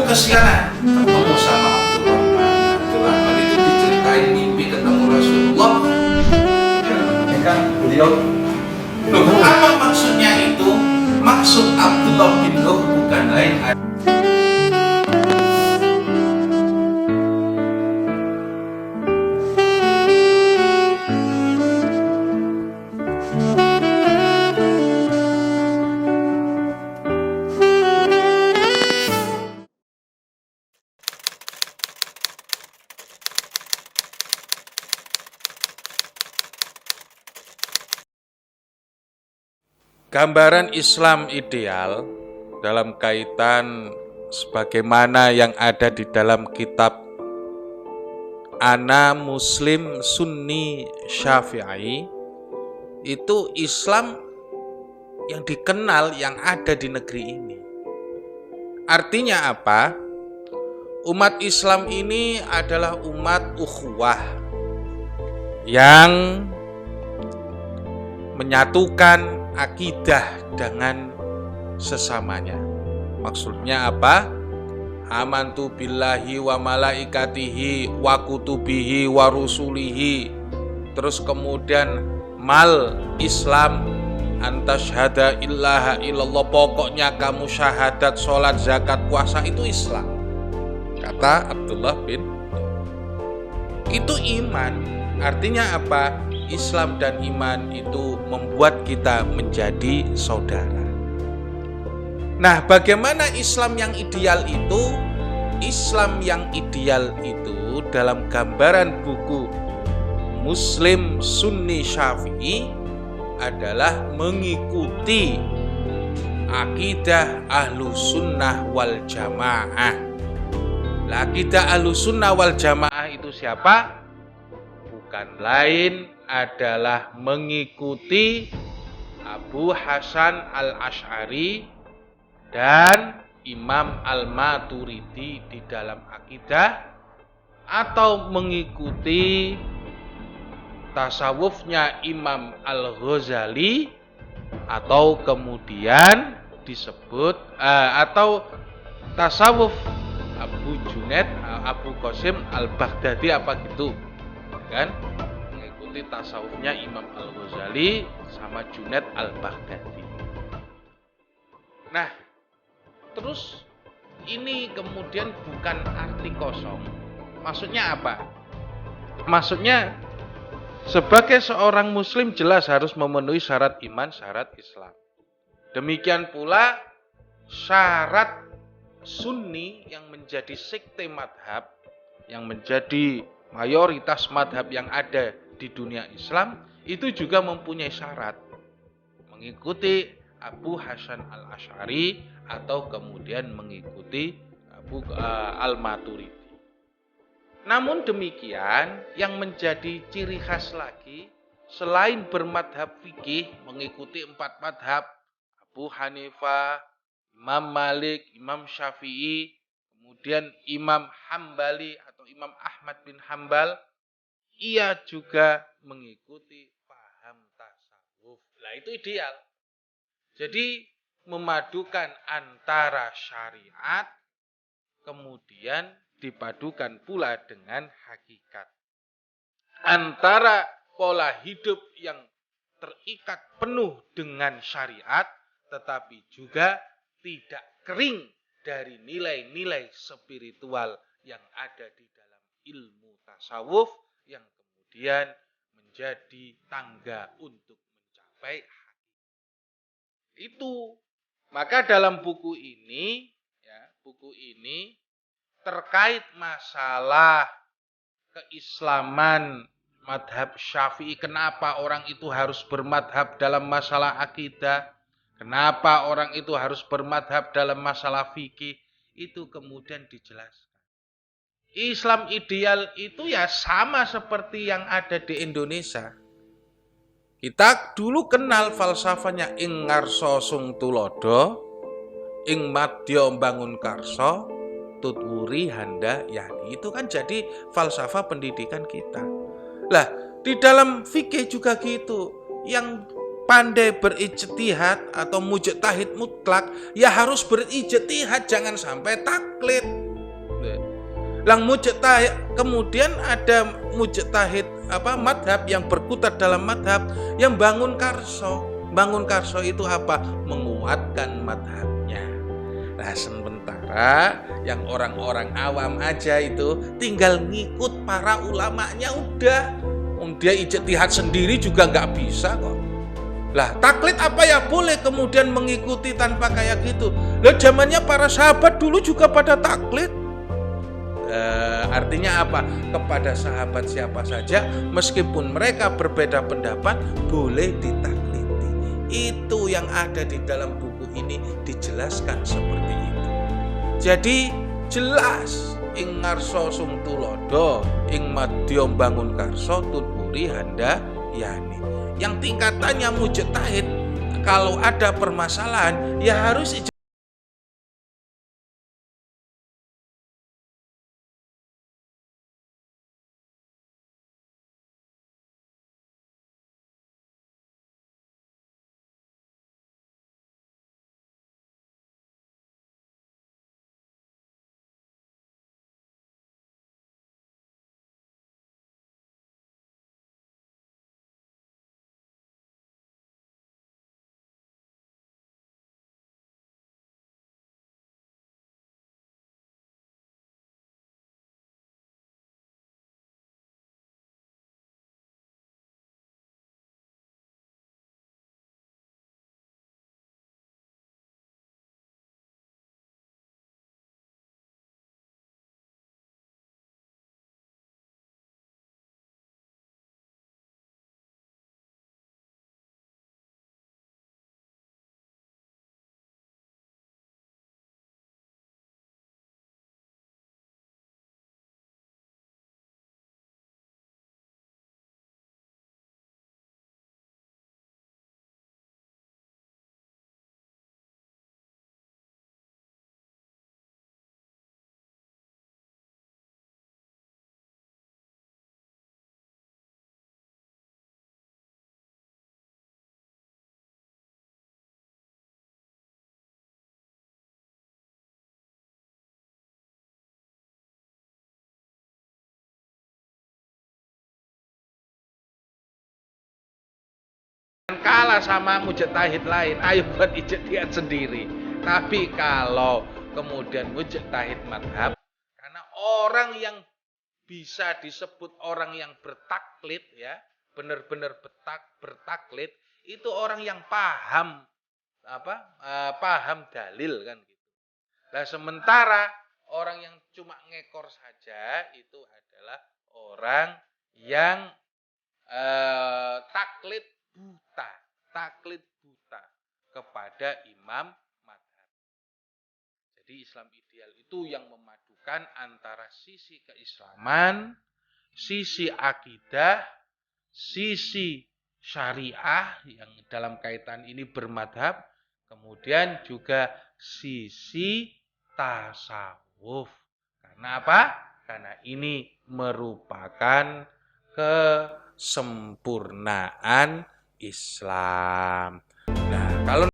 kesianan ketemu sama Abdurrahman. Abdurrahman itu diceritain mimpi ketemu Rasulullah. Ya kan beliau. Loh, apa maksudnya itu? Maksud Abdullah bin Nuh bukan lain gambaran Islam ideal dalam kaitan sebagaimana yang ada di dalam kitab Ana Muslim Sunni Syafi'i, itu Islam yang dikenal yang ada di negeri ini. Artinya apa? Umat Islam ini adalah umat ukhuwah yang menyatukan akidah dengan sesamanya. Maksudnya apa? Amantu billahi wa malaikatihi wa kutubihi wa rusulihi. Terus kemudian mal Islam antasyhada ilaha illallah. Pokoknya kamu syahadat, sholat, zakat, puasa itu Islam. Kata Abdullah bin itu iman. Artinya apa? Islam dan iman itu membuat kita menjadi saudara. Nah, bagaimana Islam yang ideal itu? Islam yang ideal itu dalam gambaran buku Muslim Sunni Syafi'i adalah mengikuti akidah ahlu sunnah wal jamaah. Akidah ahlu sunnah wal jamaah itu siapa? Bukan lain adalah mengikuti Abu Hasan al-Asy'ari dan Imam al-Maturidi di dalam akidah, atau mengikuti tasawufnya Imam al-Ghazali, atau kemudian disebut atau tasawuf Abu Junaid, Abu Qasim al-Baghdadi apa gitu kan, mengikuti tasawufnya Imam al-Ghazali sama Junaid al-Baghdadi. Nah, terus ini kemudian bukan arti kosong. Maksudnya apa? Maksudnya sebagai seorang muslim jelas harus memenuhi syarat iman, syarat Islam. Demikian pula syarat Sunni yang menjadi sekte madhab, yang menjadi mayoritas madhab yang ada di dunia Islam, itu juga mempunyai syarat mengikuti Abu Hasan al-Asy'ari atau kemudian mengikuti Abu al-Maturidi. Namun demikian, yang menjadi ciri khas lagi selain bermadhab fikih mengikuti 4 madhab, Abu Hanifah, Imam Malik, Imam Syafi'i, kemudian Imam Hambali atau Imam Ahmad bin Hambal, ia juga mengikuti paham tasawuf. Nah, itu ideal. Jadi memadukan antara syariat kemudian dipadukan pula dengan hakikat. Antara pola hidup yang terikat penuh dengan syariat tetapi juga tidak kering dari nilai-nilai spiritual yang ada di dalam ilmu tasawuf yang kemudian menjadi tangga untuk mencapai hakikat. Itu. Maka dalam buku ini terkait masalah keislaman madhab Syafi'i, kenapa orang itu harus bermadhab dalam masalah akidah, kenapa orang itu harus bermadhab dalam masalah fikih, itu kemudian dijelaskan. Islam ideal itu ya sama seperti yang ada di Indonesia. Kita dulu kenal falsafahnya ing ngarsa sung tulodo, ing madya mbangun karsa, tutwuri handa yani. Itu kan jadi falsafah pendidikan kita. Lah, di dalam fikih juga gitu. Yang pandai berijtihad atau mujtahid mutlak, ya harus berijtihad, jangan sampai taklid. Lang mujtahid, kemudian ada mujtahid madhab yang berkutat dalam madhab, yang bangun karso. Bangun karso itu apa? Menguatkan madhabnya. Nah, sementara yang orang-orang awam aja itu tinggal ngikut para ulamanya udah. Dia ijtihad sendiri juga nggak bisa kok. Lah, taklid apa ya boleh kemudian mengikuti tanpa kayak gitu. Lah, zamannya para sahabat dulu juga pada taklid. Artinya apa? Kepada sahabat siapa saja, meskipun mereka berbeda pendapat, boleh ditakliti. Itu yang ada di dalam buku ini dijelaskan seperti itu. Jadi jelas ing ngarso sung tulodo, ing madya bangun karso tuturi handa yani. Yang tingkatannya mujtahid, kalau ada permasalahan ya harus kalah sama mujtahid lain, ayo buat ijtihad sendiri. Tapi kalau kemudian mujtahid madhab, karena orang yang bisa disebut orang yang bertaklid ya, benar-benar bertaklid, itu orang yang paham paham dalil kan gitu. Nah, sementara orang yang cuma ngekor saja itu adalah orang yang taklid buta kepada imam madhab. Jadi Islam ideal itu yang memadukan antara sisi keislaman, sisi akidah, sisi syariah yang dalam kaitan ini bermadhab, kemudian juga sisi tasawuf. Karena apa? Karena ini merupakan kesempurnaan Islam. Nah, kalau